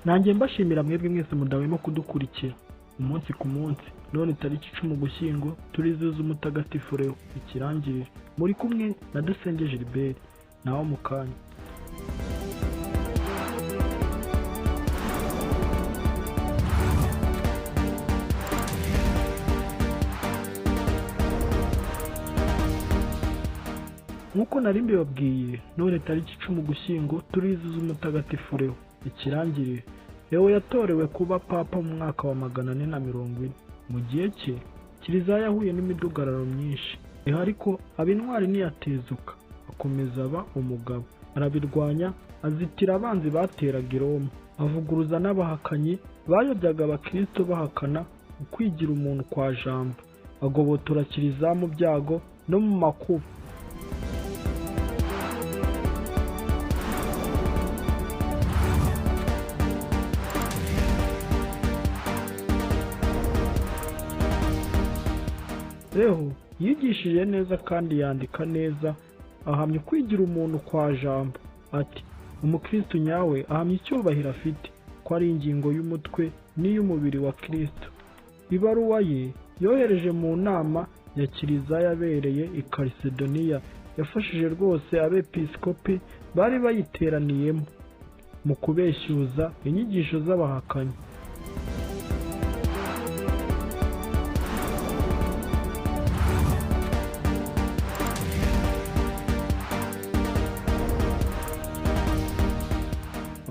nanjye mbashimira mwebwe mwese mudahwema kudukurikira umunsi ku munsi. None tariki 10 Ugushyingo turizihiza Umutagatifu Leo ikirangirire. Muri kumwe na cepj-eaq naho mu kanya. Nkuko nari mbibabwiye, none tariki 10 Ugushyingo turizihiza Umutagatifu Leo ikirangirire. Lewo yatorewe kuba papa mu mwaka wa 440. Mu gihe cye Kiliziya yahuye n'imidugararo myinshi, ariko intwari yatezuka, akomeza aba umugabo, arabirwanya, azitira abanzi bateraga i Roma, avuguruza n'abahakanyi bayobyaga abakristu bahakana ukwigira umuntu kwa jambo, agobotora Kiliziya mu byago no mu makuba. Lewo yigishije neza kandi yandika neza, ahamya ukwigira umuntu kwa jambo. Ati umukristu nyawe ahamya icyubahiro afite ko ari ingingo y'umutwe n'iy'umubiri wa Kristo. Ibaruwa ye yohereje mu nama ya Kiliziya yabereye I Kalsedoniya yafashije rwose abepiskopi bari bayiteraniyemo mu kubeshyuza inyigisho z'abahakanyi.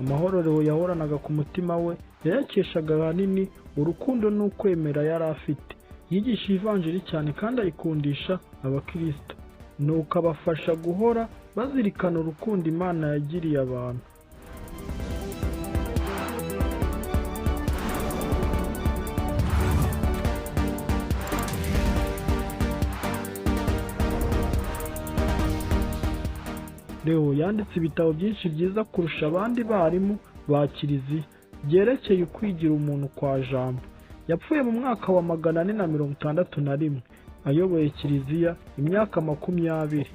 Amahoro Leo yahoranaga ku mutima we yayakeshaga ahanini urukundo n'ukwemera yari afite. Yigisha ivanjiri cyane kandi ayikundisha abakristu, nuko abafasha guhora bazirikana urukundo Imana yagiriye abantu. Leo yanditse ibitabo byinshi byiza kurusha abandi barimu ba Kiliziya byerekeye ukwigira umuntu kwa jambo. Yapfuye mu mwaka wa 461 ayoboye Kiliziya imyaka 20.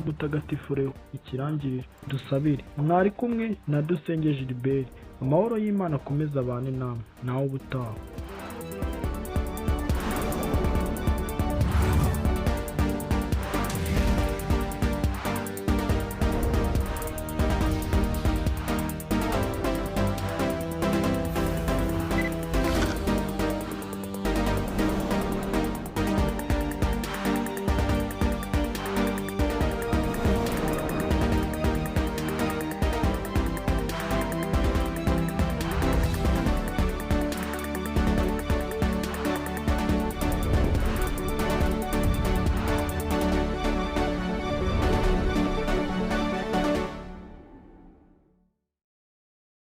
Umutagatifu Leo ikirangirire. Dusabire. Mwari kumwe na cepj-eaq. Amahoro y'Imana akomeza abane namwe naho ubutaha.